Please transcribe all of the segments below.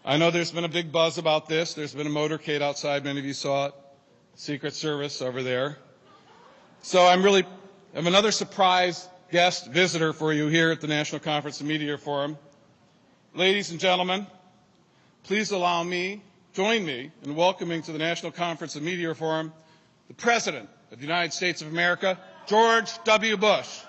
I know there's been a big buzz about this. There's been a motorcade outside. Many of you saw it. Secret Service over there. So I'm another surprise guest visitor for you here at the National Conference of Media Forum. Ladies and gentlemen, please join me in welcoming to the National Conference of Media Forum the President of the United States of America, George W. Bush.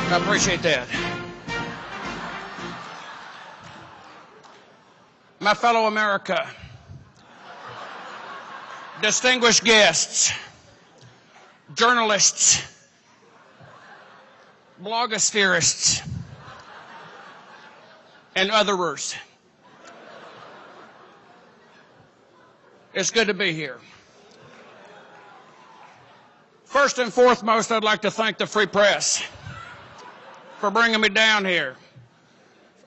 I appreciate that. My fellow America, distinguished guests, journalists, blogosphereists, and others, it's good to be here. First and foremost, I'd like to thank the Free Press for bringing me down here.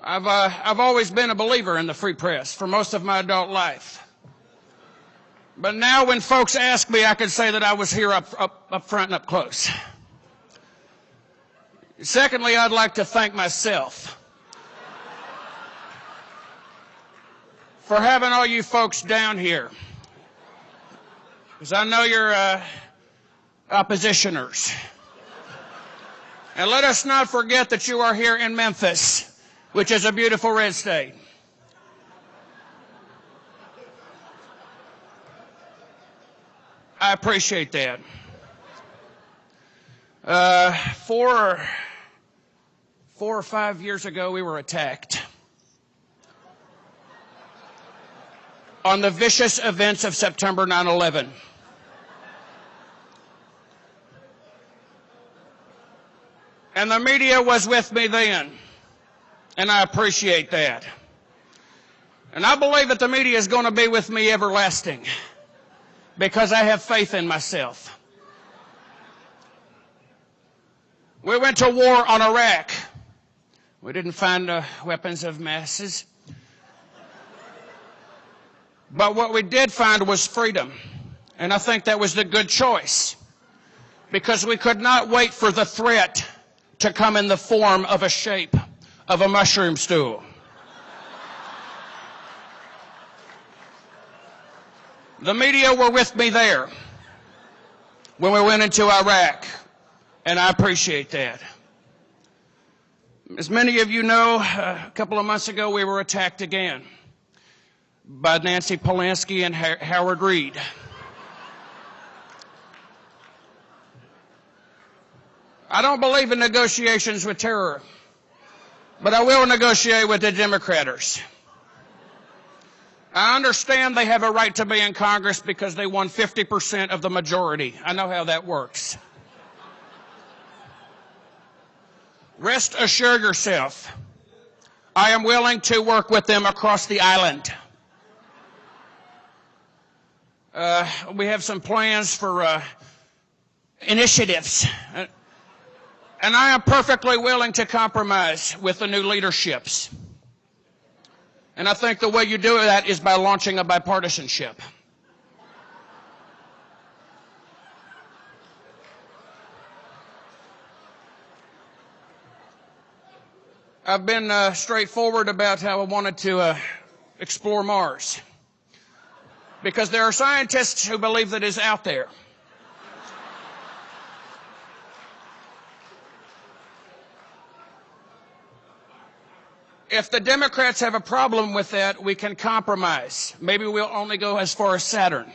I've always been a believer in the free press for most of my adult life. But now when folks ask me, I can say that I was here up front and up close. Secondly, I'd like to thank myself for having all you folks down here, because I know you're oppositioners. And let us not forget that you are here in Memphis, which is a beautiful red state. I appreciate that. 4 or 5 years ago, we were attacked on the vicious events of September 9/11. And the media was with me then, and I appreciate that. And I believe that the media is going to be with me everlasting, because I have faith in myself. We went to war on Iraq. We didn't find weapons of masses. But what we did find was freedom. And I think that was the good choice, because we could not wait for the threat to come in the form of a shape of a mushroom stool. The media were with me there when we went into Iraq, and I appreciate that. As many of you know, a couple of months ago we were attacked again by Nancy Pelosi and Howard Reid. I don't believe in negotiations with terror, but I will negotiate with the Democrats. I understand they have a right to be in Congress because they won 50% of the majority. I know how that works. Rest assured yourself, I am willing to work with them across the island. We have some plans for initiatives. And I am perfectly willing to compromise with the new leaderships. And I think the way you do that is by launching a bipartisanship. I've been straightforward about how I wanted to explore Mars, because there are scientists who believe that it's out there. If the Democrats have a problem with that, we can compromise. Maybe we'll only go as far as Saturn.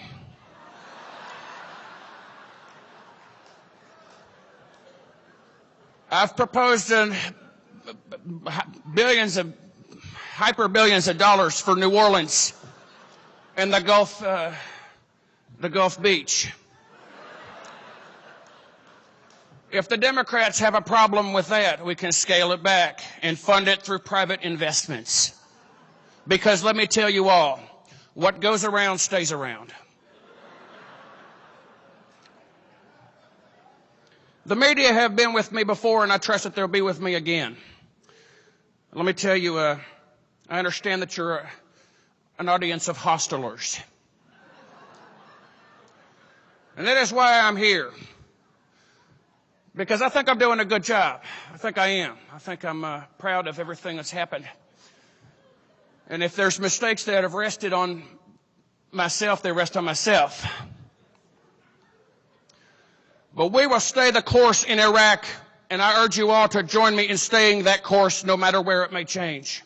I've proposed hyper-billions of dollars for New Orleans and the Gulf Beach. If the Democrats have a problem with that, we can scale it back and fund it through private investments. Because let me tell you all, what goes around stays around. The media have been with me before, and I trust that they'll be with me again. Let me tell you, I understand that you're an audience of hostilers. And that is why I'm here. Because I think I'm doing a good job. I think I am. I think I'm proud of everything that's happened. And if there's mistakes that have rested on myself, they rest on myself. But we will stay the course in Iraq, and I urge you all to join me in staying that course no matter where it may change.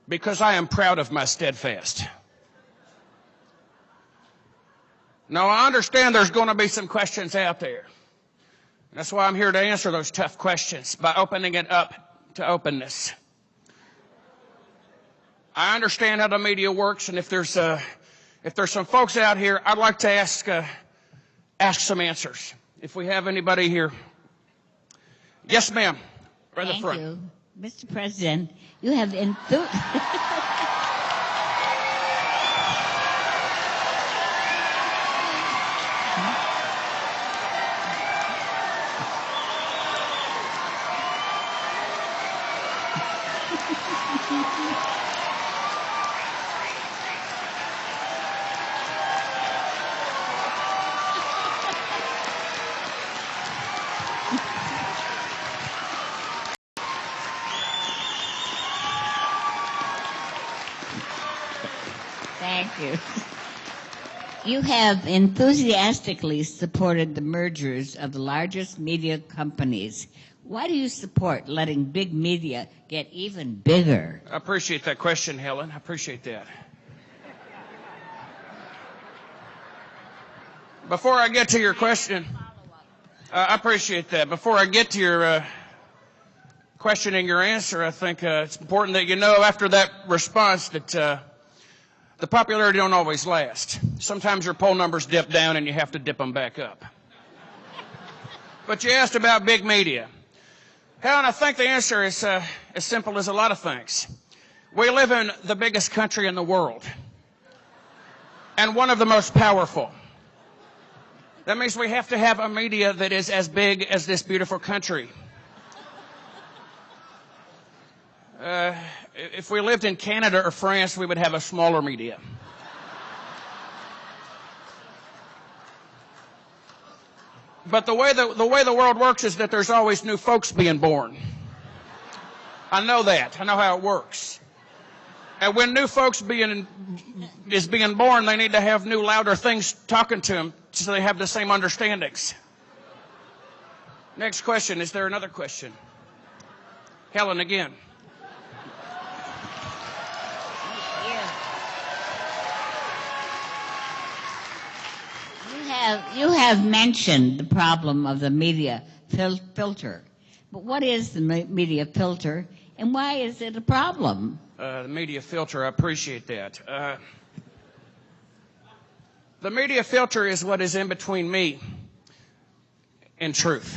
Because I am proud of my steadfast. Now, I understand there's going to be some questions out there. That's why I'm here to answer those tough questions by opening it up to openness. I understand how the media works, and if there's some folks out here, I'd like to ask some answers. If we have anybody here. Yes, ma'am. Right in the front. Thank you. Mr. President, you have Thank you. You have enthusiastically supported the mergers of the largest media companies. Why do you support letting big media get even bigger? I appreciate that question, Helen. I appreciate that. Before I get to your question, I appreciate that. Before I get to your question and your answer, I think it's important that you know after that response that the popularity don't always last. Sometimes your poll numbers dip down and you have to dip them back up. But you asked about big media. Helen, I think the answer is as simple as a lot of things. We live in the biggest country in the world and one of the most powerful. That means we have to have a media that is as big as this beautiful country. If we lived in Canada or France, we would have a smaller media. But the way the world works is that there's always new folks being born. I know that. I know how it works. And when new folks being born, they need to have new, louder things talking to them so they have the same understandings. Next question. Is there another question? Helen again. You have mentioned the problem of the media filter. But what is the media filter, and why is it a problem? The media filter, I appreciate that. The media filter is what is in between me and truth.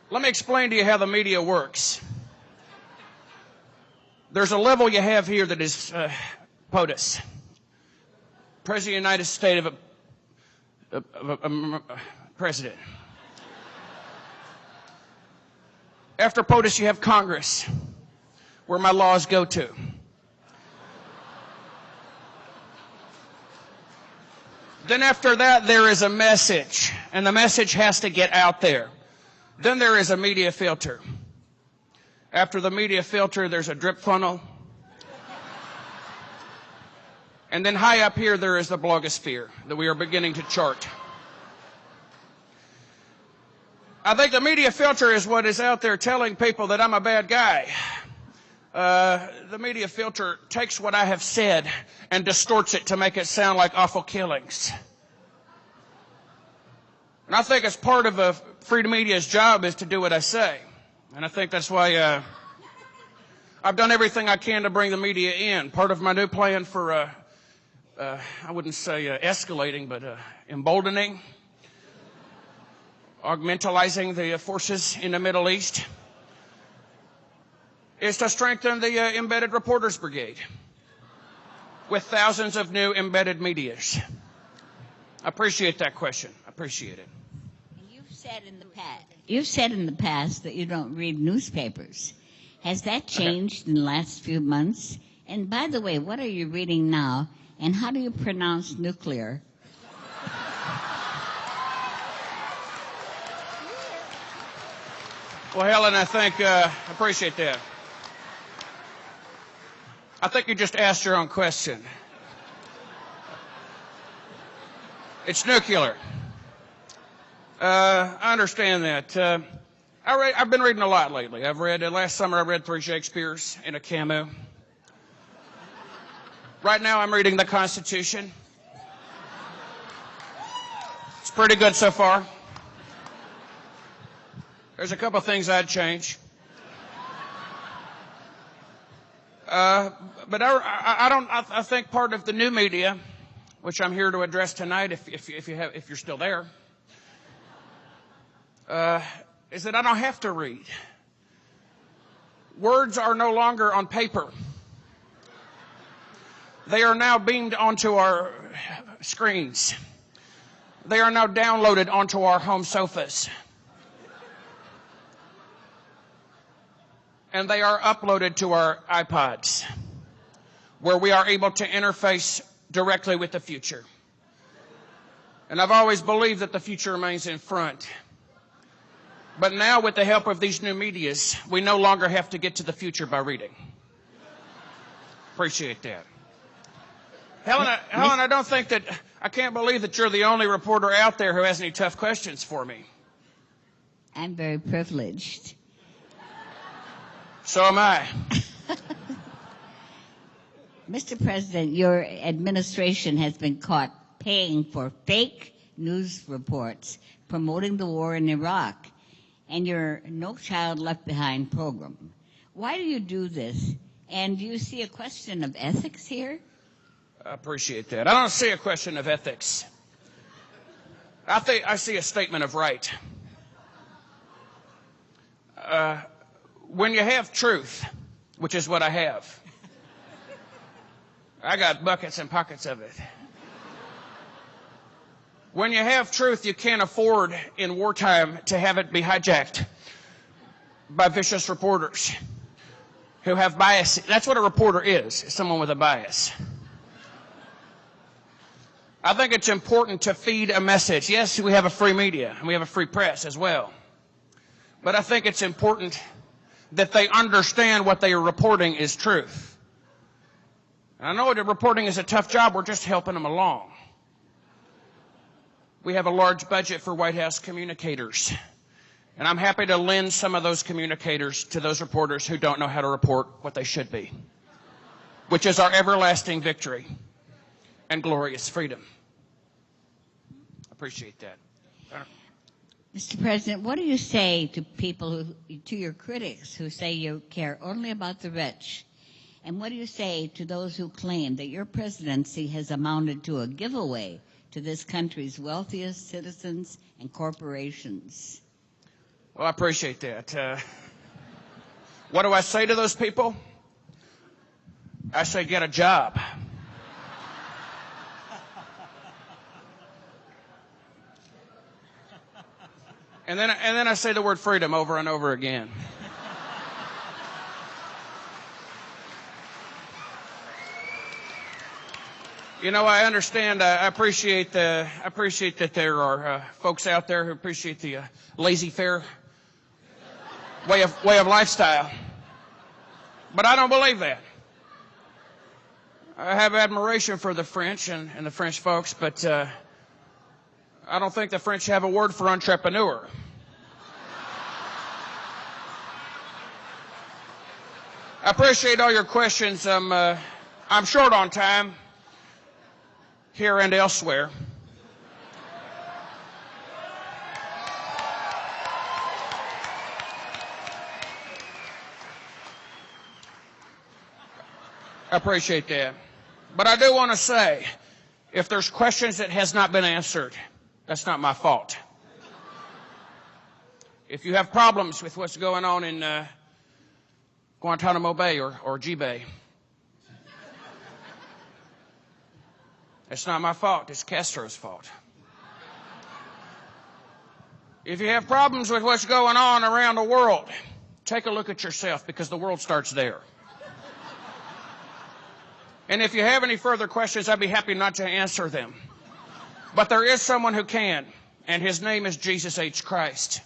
Let me explain to you how the media works. There's a level you have here that is POTUS, President of the United States of a President. After POTUS, you have Congress, where my laws go to. Then after that, there is a message, and the message has to get out there. Then there is a media filter. After the media filter, there's a drip funnel. And then high up here, there is the blogosphere that we are beginning to chart. I think the media filter is what is out there telling people that I'm a bad guy. The media filter takes what I have said and distorts it to make it sound like awful killings. And I think it's part of a free media's job is to do what I say. And I think that's why I've done everything I can to bring the media in. Part of my new plan for, I wouldn't say escalating, but emboldening augmentalizing the forces in the Middle East, is to strengthen the embedded reporters brigade with thousands of new embedded medias. I appreciate that question. I appreciate it. You've said in the past that you don't read newspapers. Has that changed in the last few months? And by the way, what are you reading now? And how do you pronounce nuclear? Well, Helen, I appreciate that. I think you just asked your own question. It's nuclear. I understand that. I've been reading a lot lately. Last summer I read 3 Shakespeares in a Camus. Right now I'm reading the Constitution. It's pretty good so far. There's a couple of things I'd change. But I think part of the new media, which I'm here to address tonight, if you're still there, is that I don't have to read. Words are no longer on paper. They are now beamed onto our screens. They are now downloaded onto our home sofas. And they are uploaded to our iPods, where we are able to interface directly with the future. And I've always believed that the future remains in front. But now, with the help of these new medias, we no longer have to get to the future by reading. Appreciate that. Helen, I can't believe that you're the only reporter out there who has any tough questions for me. I'm very privileged. So am I. Mr. President, your administration has been caught paying for fake news reports promoting the war in Iraq and your No Child Left Behind program. Why do you do this? And do you see a question of ethics here? I appreciate that. I don't see a question of ethics. I see a statement of right. When you have truth, which is what I have, I got buckets and pockets of it. When you have truth, you can't afford in wartime to have it be hijacked by vicious reporters who have bias. That's what a reporter is someone with a bias. I think it's important to feed a message. Yes, we have a free media, and we have a free press as well. But I think it's important that they understand what they are reporting is truth. And I know that reporting is a tough job. We're just helping them along. We have a large budget for White House communicators. And I'm happy to lend some of those communicators to those reporters who don't know how to report what they should be, which is our everlasting victory and glorious freedom. Appreciate that. Mr. President, what do you say to to your critics who say you care only about the rich? And what do you say to those who claim that your presidency has amounted to a giveaway to this country's wealthiest citizens and corporations? Well, I appreciate that. What do I say to those people? I say, get a job. And then I say the word freedom over and over again. You know, I understand. I appreciate that there are folks out there who appreciate the laissez-faire way of lifestyle. But I don't believe that. I have admiration for the French and the French folks, but I don't think the French have a word for entrepreneur. I appreciate all your questions. I'm short on time here and elsewhere. I appreciate that. But I do want to say, if there's questions that has not been answered, that's not my fault. If you have problems with what's going on in Guantanamo Bay or G-Bay, it's not my fault. It's Castro's fault. If you have problems with what's going on around the world, take a look at yourself, because the world starts there. And if you have any further questions, I'd be happy not to answer them. But there is someone who can, and his name is Jesus H. Christ.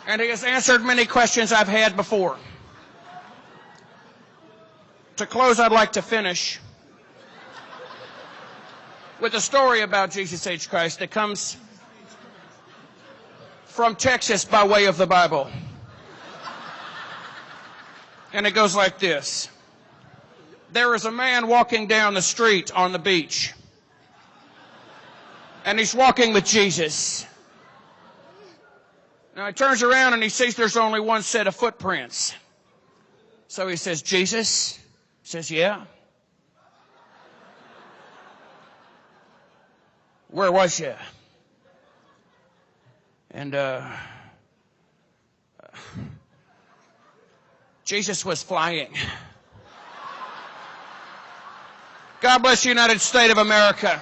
And he has answered many questions I've had before. To close, I'd like to finish with a story about Jesus H. Christ that comes from Texas by way of the Bible. And it goes like this. There is a man walking down the street on the beach. And he's walking with Jesus. Now he turns around and he sees there's only one set of footprints. So he says, Jesus? He says, yeah. Where was you? And Jesus was flying. God bless the United States of America.